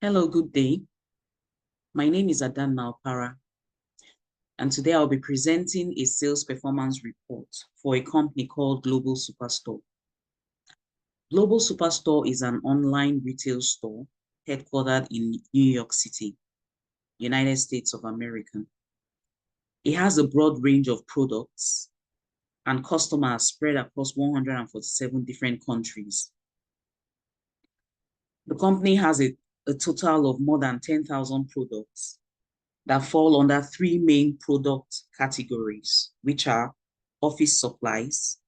Hello, good day. My name is Adan Nalpara, and today I'll be presenting a sales performance report for a company called Global Superstore. Global Superstore is an online retail store headquartered in New York City, United States of America. It has a broad range of products and customers spread across 147 different countries. The company has a total of more than 10,000 products that fall under three main product categories, which are office supplies,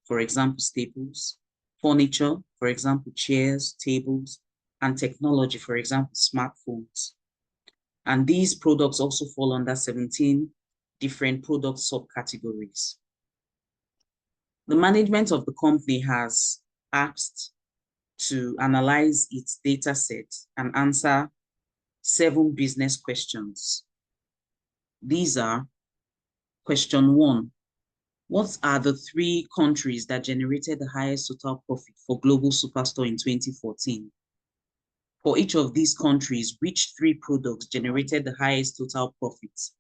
for example, staples, furniture, for example, chairs, tables, and technology, for example, smartphones. And these products also fall under 17 different product subcategories. The management of the company has asked to analyze its data set and answer 7 business questions. These are: question 1, what are the 3 countries that generated the highest total profit for Global Superstore in 2014? For each of these countries, which 3 products generated the highest total profits?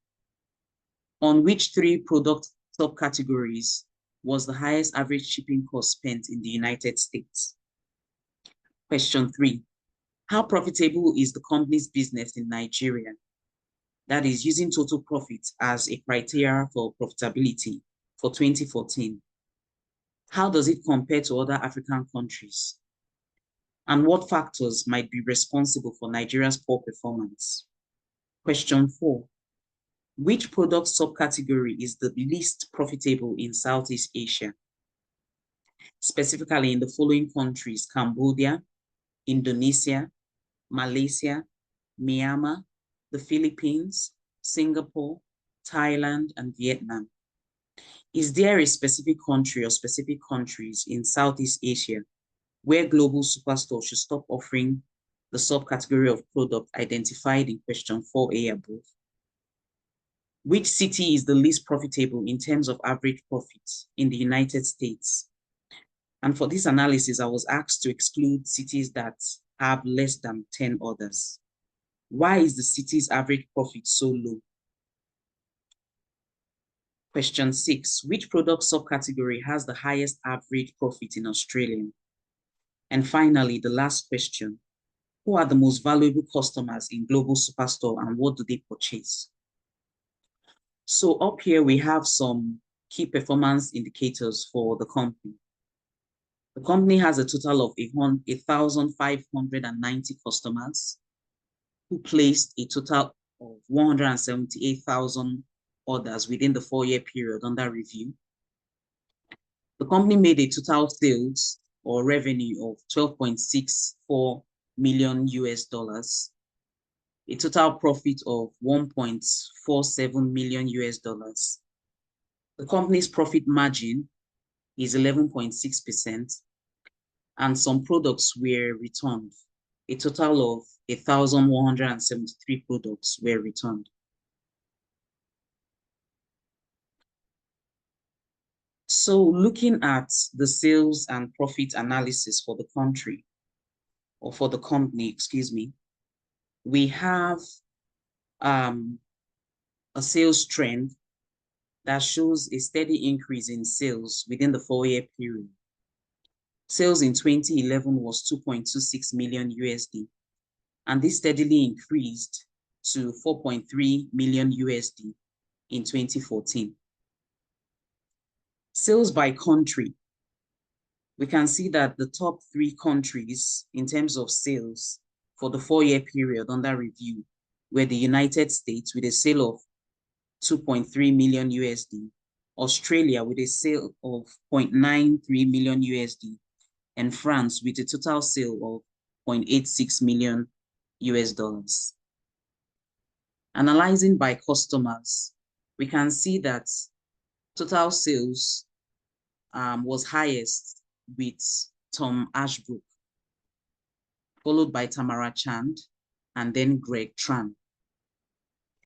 On which 3 product subcategories was the highest average shipping cost spent in the United States? Question 3, how profitable is the company's business in Nigeria? That is, using total profit as a criteria for profitability for 2014. How does it compare to other African countries? And what factors might be responsible for Nigeria's poor performance? Question 4, which product subcategory is the least profitable in Southeast Asia? Specifically in the following countries: Cambodia, Indonesia, Malaysia, Myanmar, the Philippines, Singapore, Thailand, and Vietnam. Is there a specific country or specific countries in Southeast Asia where Global Superstore should stop offering the subcategory of product identified in question 4A above? Which city is the least profitable in terms of average profits in the United States? And for this analysis, I was asked to exclude cities that have less than 10 orders. Why is the city's average profit so low? Question 6, which product subcategory has the highest average profit in Australia? And finally, the last question, who are the most valuable customers in Global Superstore and what do they purchase? So up here, we have some key performance indicators for the company. The company has a total of 1,590 customers who placed a total of 178,000 orders within the 4-year period under review. The company made a total sales or revenue of 12.64 million US dollars, a total profit of 1.47 million US dollars. The company's profit margin is 11.6%, and some products were returned. A total of 1,173 products were returned. So looking at the sales and profit analysis for the country, or for the company, excuse me, we have a sales trend that shows a steady increase in sales within the 4-year period. Sales in 2011 was 2.26 million USD, and this steadily increased to 4.3 million USD in 2014. Sales by country, we can see that the top 3 countries in terms of sales for the 4-year period under review were the United States with a sale of 2.3 million USD, Australia with a sale of 0.93 million USD, and France with a total sale of 0.86 million US dollars. Analyzing by customers, we can see that total sales was highest with Tom Ashbrook, followed by Tamara Chand, and then Greg Tran.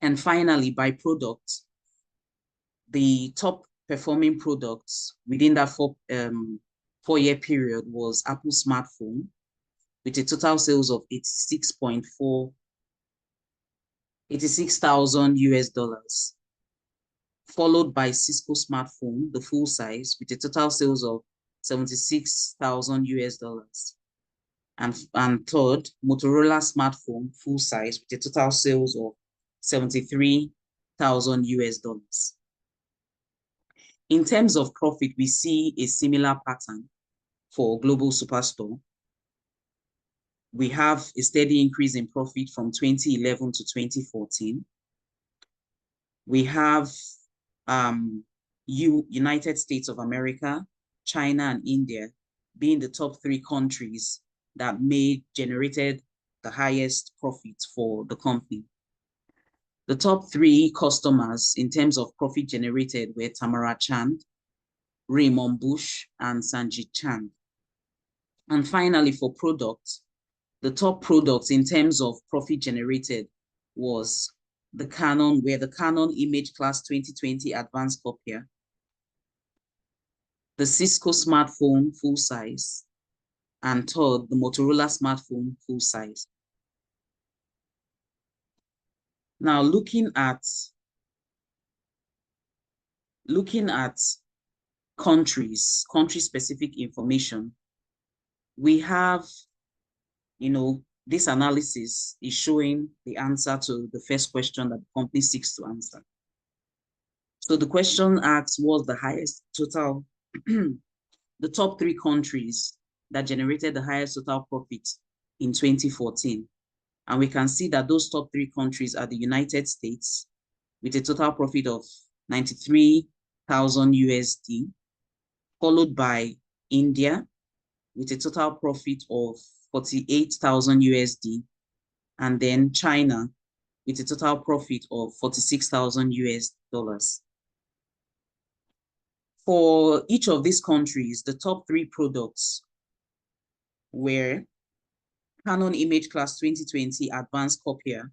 And finally, by product, the top performing products within that 4-year period was Apple smartphone with a total sales of 86,000 US dollars, followed by Cisco smartphone, the full size, with a total sales of 76,000 US dollars. And third, Motorola smartphone, full size, with a total sales of 73,000 US dollars. In terms of profit, we see a similar pattern for Global Superstore. We have a steady increase in profit from 2011 to 2014. We have United States of America, China, and India being the top 3 countries that generated the highest profit for the company. The top 3 customers in terms of profit generated were Tamara Chand, Raymond Bush, and Sanjit Chand. And finally, for products, the top products in terms of profit generated was the Canon Image Class 2020 Advanced Copier, the Cisco smartphone full size, and third, the Motorola smartphone full size. Now, looking at country-specific information, we have, this analysis is showing the answer to the first question that the company seeks to answer. So the question asks, what's the highest total, the top 3 countries that generated the highest total profit in 2014. And we can see that those top 3 countries are the United States with a total profit of 93,000 USD, followed by India with a total profit of 48,000 USD, and then China with a total profit of 46,000 US dollars. For each of these countries, the top 3 products were Canon Image Class 2020 Advanced Copier,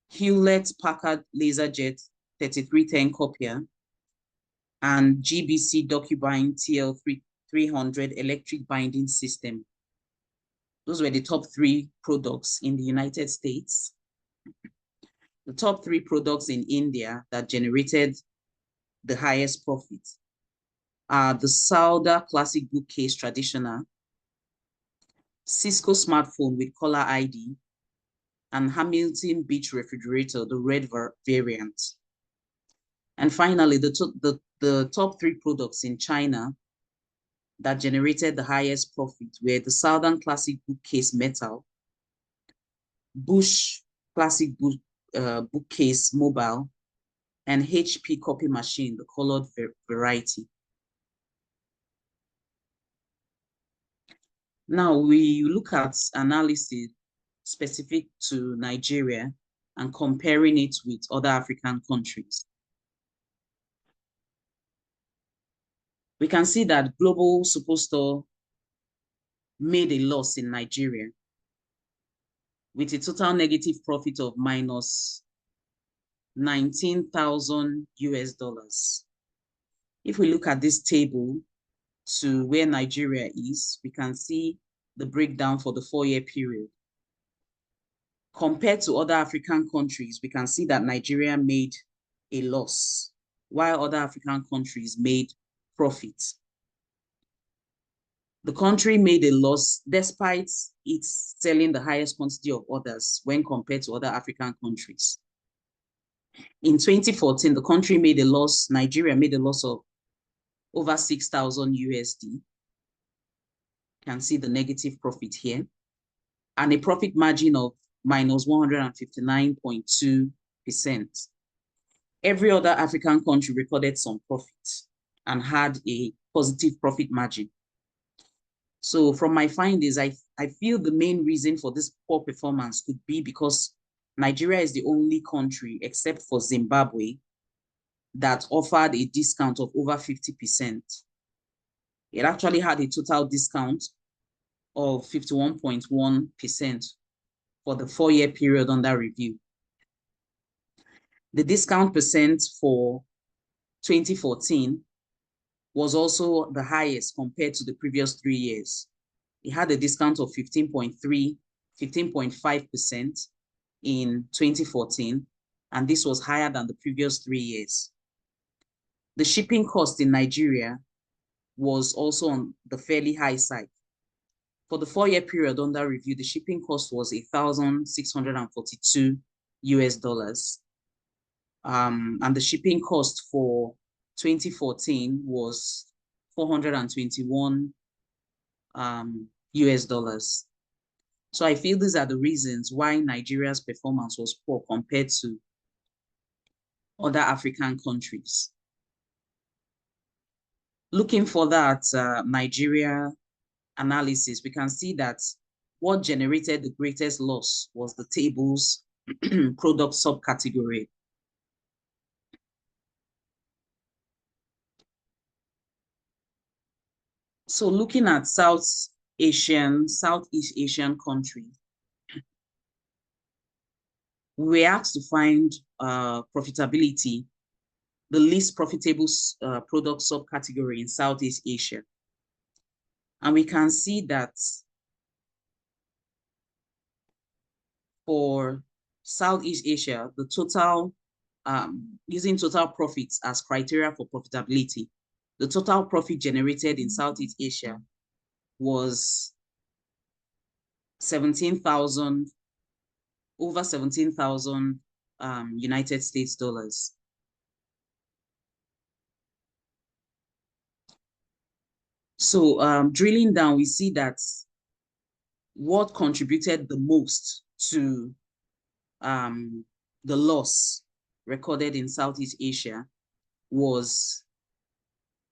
Hewlett-Packard LaserJet 3310 Copier, and GBC DocuBind TL300 Electric Binding System. Those were the top 3 products in the United States. The top 3 products in India that generated the highest profit are the Sauder Classic Bookcase Traditional, Cisco smartphone with caller ID, and Hamilton Beach Refrigerator, the red variant. And finally, the top 3 products in China that generated the highest profit were the Southern Classic Bookcase Metal, Bush Classic Bookcase Mobile, and HP Copy Machine, the colored variety. Now we look at analysis specific to Nigeria and comparing it with other African countries. We can see that Global Superstore made a loss in Nigeria with a total negative profit of minus 19,000 US dollars. If we look at this table to where Nigeria is, we can see the breakdown for the 4-year period. Compared to other African countries, we can see that Nigeria made a loss, while other African countries made profit. The country made a loss despite its selling the highest quantity of orders when compared to other African countries. In 2014, the country made a loss, Nigeria made a loss of over 6,000 USD. You can see the negative profit here, and a profit margin of minus 159.2%. Every other African country recorded some profit and had a positive profit margin. So from my findings, I feel the main reason for this poor performance could be because Nigeria is the only country, except for Zimbabwe, that offered a discount of over 50%. It actually had a total discount of 51.1% for the 4-year period under review. The discount percent for 2014 was also the highest compared to the previous 3 years. It had a discount of 15.5% in 2014, and this was higher than the previous 3 years. The shipping cost in Nigeria was also on the fairly high side. For the 4-year period under review, the shipping cost was $1,642. And the shipping cost for 2014 was $421 US. So I feel these are the reasons why Nigeria's performance was poor compared to other African countries. Looking for that Nigeria analysis, we can see that what generated the greatest loss was the tables product subcategory. So looking at Southeast Asian countries, we were asked to find profitability, the least profitable product subcategory in Southeast Asia. And we can see that for Southeast Asia, the total, using total profits as criteria for profitability, the total profit generated in Southeast Asia was over 17,000 United States dollars. So drilling down, we see that what contributed the most to the loss recorded in Southeast Asia was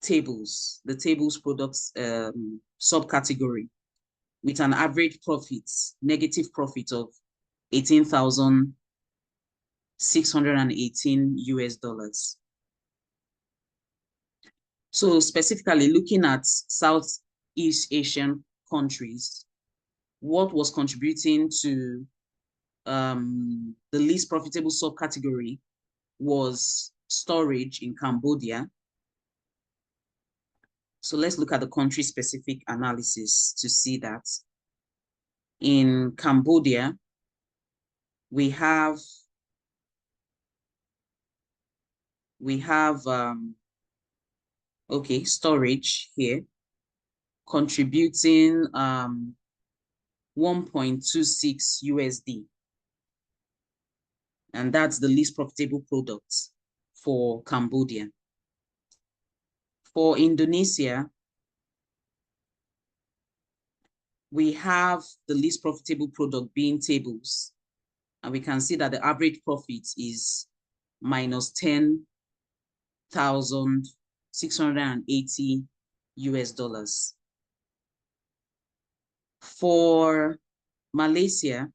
tables, the tables products subcategory, with an average profit, negative profit of $18,618 US. So specifically looking at Southeast Asian countries, what was contributing to the least profitable subcategory was storage in Cambodia. So let's look at the country-specific analysis to see that. In Cambodia, we have storage here contributing 1.26 USD. And that's the least profitable product for Cambodia. For Indonesia, we have the least profitable product being tables. And we can see that the average profit is minus $10,680 US. For Malaysia,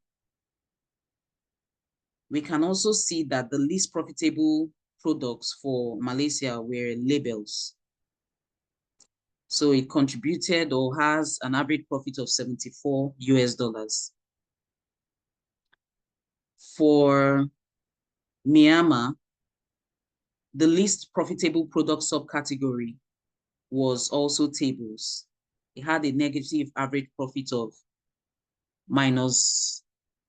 we can also see that the least profitable products for Malaysia were labels. So it contributed or has an average profit of $74 US. For Myanmar, the least profitable product subcategory was also tables. It had a negative average profit of minus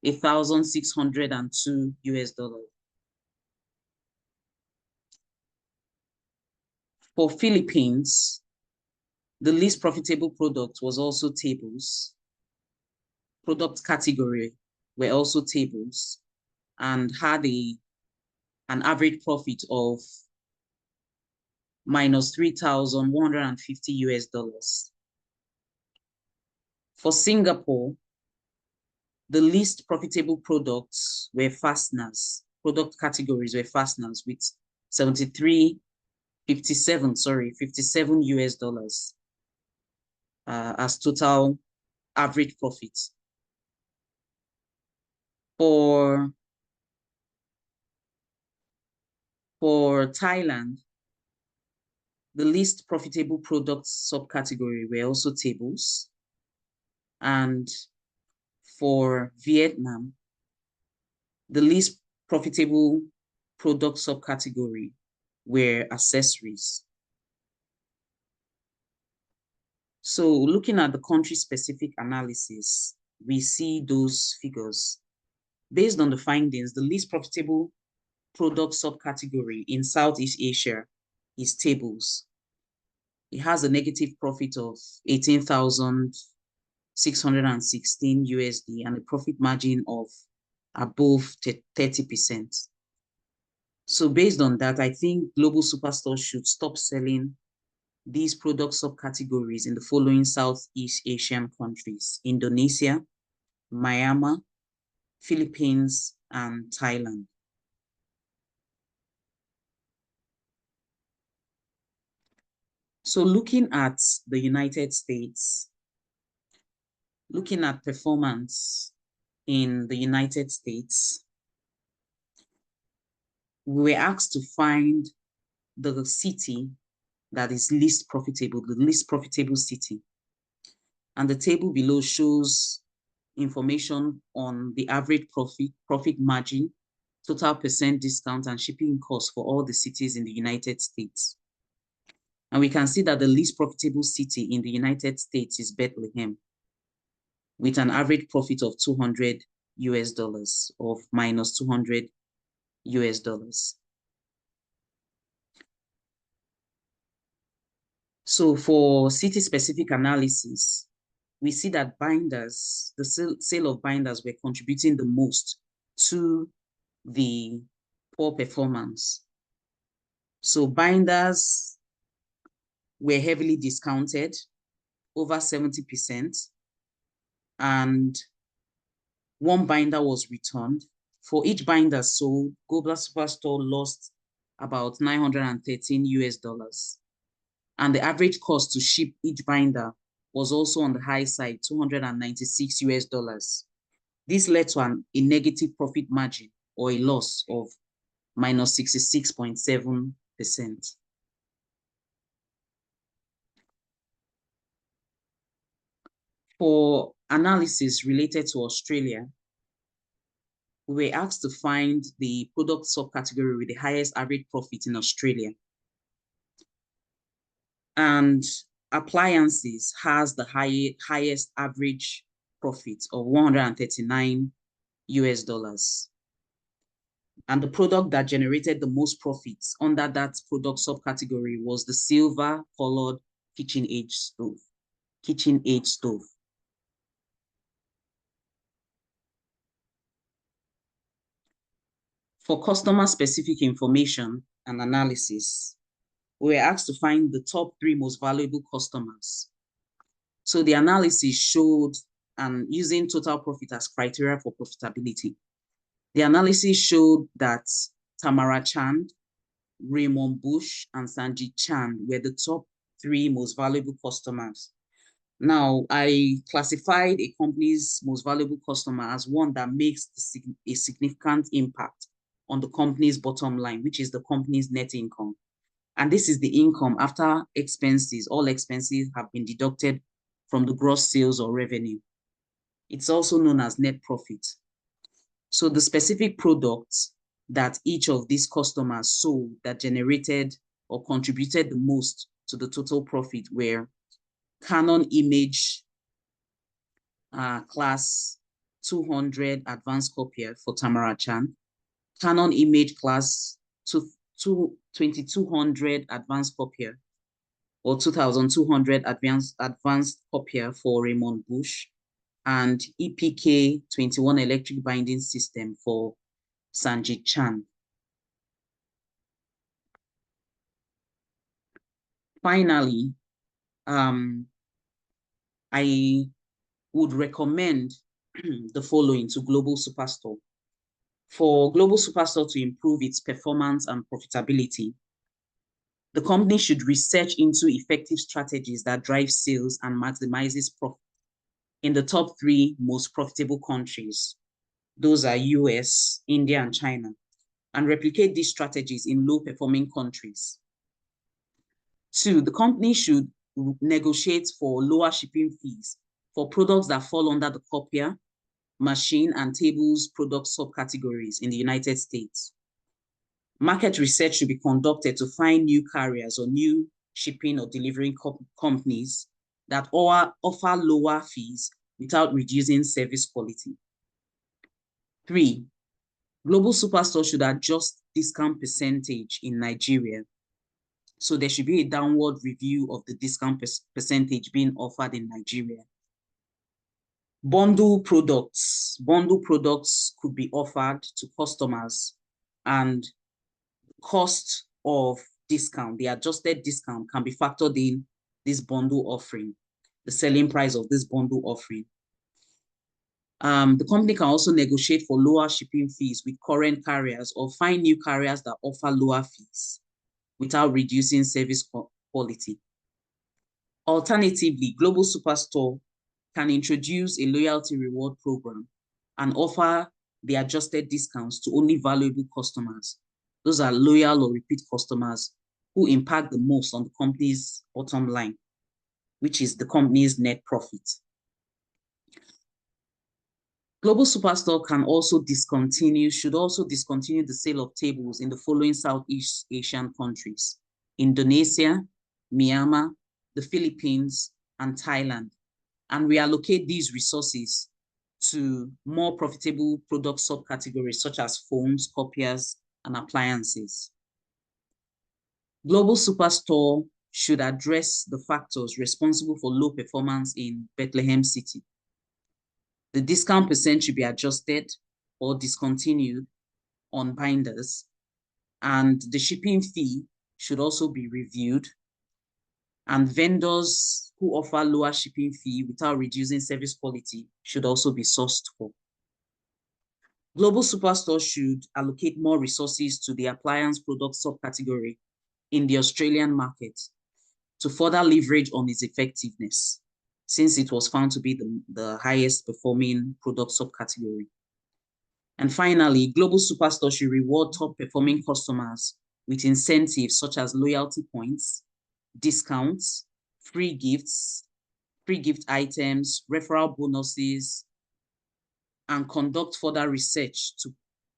$1,602 US. For Philippines, the least profitable product was also tables. Product category were also tables and had an average profit of minus $3,150 US. For Singapore, the least profitable products were fasteners. Product categories were fasteners with 57 US as total average profit. For Thailand, the least profitable products subcategory were also tables. And for Vietnam, the least profitable product subcategory were accessories. So looking at the country-specific analysis, we see those figures. Based on the findings, the least profitable product subcategory in Southeast Asia is tables. It has a negative profit of 18,616 USD and a profit margin of above 30%. So based on that, I think Global Superstore should stop selling these product subcategories in the following Southeast Asian countries: Indonesia, Myanmar, Philippines, and Thailand. So looking at the United States, looking at performance in the United States, we were asked to find the city that is least profitable, the least profitable city. And the table below shows information on the average profit margin, total percent discount, and shipping costs for all the cities in the United States. And we can see that the least profitable city in the United States is Bethlehem, with an average profit of 200 US dollars, of minus 200 US dollars. So for city-specific analysis, we see that binders, the sale of binders were contributing the most to the poor performance. So binders were heavily discounted, over 70%, and one binder was returned. For each binder sold, Global Superstore lost about 913 US dollars. And the average cost to ship each binder was also on the high side, 296 US dollars. This led to a negative profit margin, or a loss of minus 66.7%. For analysis related to Australia, we were asked to find the product subcategory with the highest average profit in Australia. And appliances has the highest average profit of 139 US dollars. And the product that generated the most profits under that product subcategory was the silver colored KitchenAid stove. KitchenAid stove. For customer-specific information and analysis, we were asked to find the top 3 most valuable customers. So the analysis showed, and using total profit as criteria for profitability, the analysis showed that Tamara Chand, Raymond Bush, and Sanjit Chand were the top 3 most valuable customers. Now, I classified a company's most valuable customer as one that makes a significant impact on the company's bottom line, which is the company's net income. And this is the income after expenses. All expenses have been deducted from the gross sales or revenue. It's also known as net profit. So the specific products that each of these customers sold that generated or contributed the most to the total profit were Canon Image class 200 advanced copier for Tamara Chan, Canon Image class 2200 advanced copier or 2200 advanced copier for Raymond Bush, and EPK 21 electric binding system for Sanjit Chan. Finally, I would recommend the following to Global Superstore. For Global Superstore to improve its performance and profitability, the company should research into effective strategies that drive sales and maximizes profit in the top 3 most profitable countries. Those are US, India, and China, and replicate these strategies in low-performing countries. 2, the company should negotiate for lower shipping fees for products that fall under the copier, machine, and tables product subcategories in the United States. Market research should be conducted to find new carriers or new shipping or delivering companies that offer lower fees without reducing service quality. 3, Global Superstore should adjust discount percentage in Nigeria. So there should be a downward review of the discount percentage being offered in Nigeria. Bundle products. Bundle products could be offered to customers, and cost of discount, the adjusted discount, can be factored in this bundle offering, the selling price of this bundle offering. The company can also negotiate for lower shipping fees with current carriers or find new carriers that offer lower fees without reducing service quality. Alternatively, Global Superstore can introduce a loyalty reward program and offer the adjusted discounts to only valuable customers. Those are loyal or repeat customers who impact the most on the company's bottom line, which is the company's net profit. Global Superstore should also discontinue the sale of tables in the following Southeast Asian countries: Indonesia, Myanmar, the Philippines, and Thailand, and reallocate these resources to more profitable product subcategories such as phones, copiers, and appliances. Global Superstore should address the factors responsible for low performance in Bethlehem City. The discount percent should be adjusted or discontinued on binders, and the shipping fee should also be reviewed, and vendors who offer lower shipping fee without reducing service quality should also be sourced for. Global Superstore should allocate more resources to the appliance product subcategory in the Australian market to further leverage on its effectiveness, since it was found to be the highest performing product subcategory. And finally, Global Superstore should reward top performing customers with incentives such as loyalty points, discounts, free gift items, referral bonuses, and conduct further research to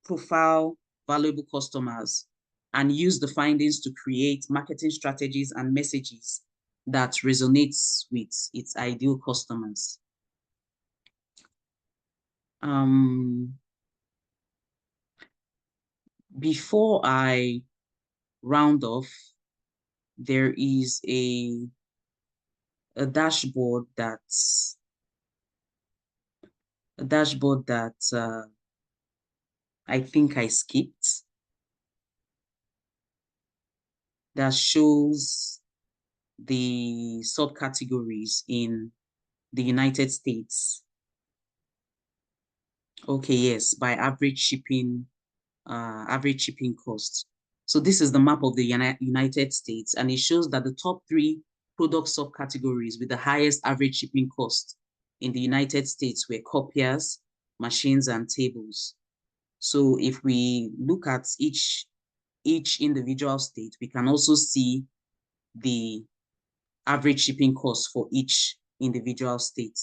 profile valuable customers and use the findings to create marketing strategies and messages that resonates with its ideal customers. Before I round off, there is a dashboard that I think I skipped, that shows the subcategories in the United States. Okay, yes, by average shipping cost. So this is the map of the United States, and it shows that the top 3 product subcategories with the highest average shipping cost in the United States were copiers, machines, and tables. So if we look at each individual state, we can also see the average shipping cost for each individual state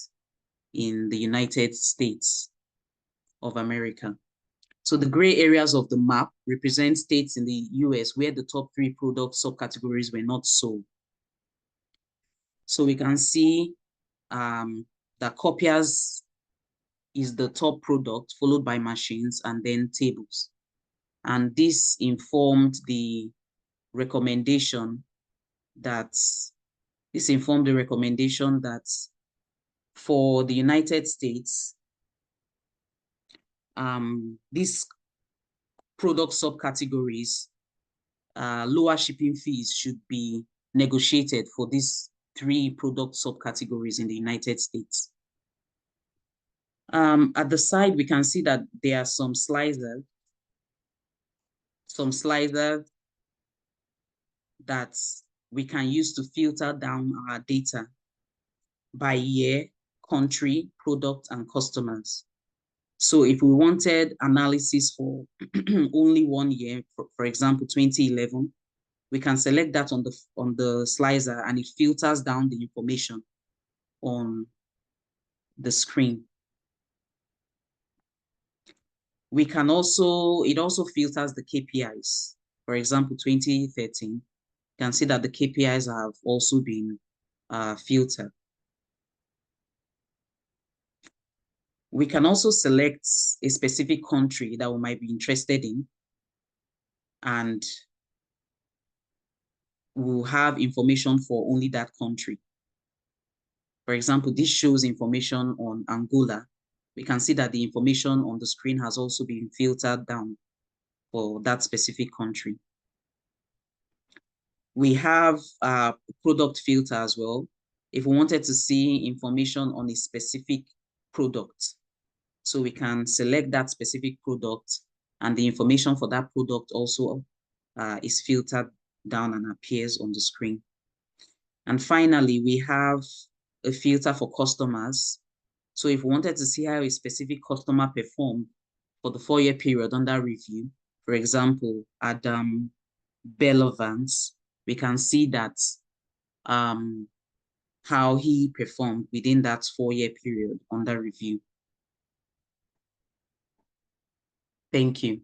in the United States of America. So the gray areas of the map represent states in the US where the top 3 product subcategories were not sold. So we can see that copiers is the top product, followed by machines and then tables. And this informed the recommendation that for the United States, these product subcategories, lower shipping fees should be negotiated for these 3 product subcategories in the United States. At the side, we can see that there are some sliders that we can use to filter down our data by year, country, product, and customers. So if we wanted analysis for only 1 year, for example, 2011, we can select that on the slicer, and it filters down the information on the screen. It also filters the KPIs. For example, 2013, you can see that the KPIs have also been filtered. We can also select a specific country that we might be interested in, and we'll have information for only that country. For example, this shows information on Angola. We can see that the information on the screen has also been filtered down for that specific country. We have a product filter as well. If we wanted to see information on a specific product, so we can select that specific product, and the information for that product also is filtered down and appears on the screen. And finally, we have a filter for customers. So if we wanted to see how a specific customer performed for the 4-year period under review, for example, Adam Bellovance, we can see that how he performed within that 4-year period under review. Thank you.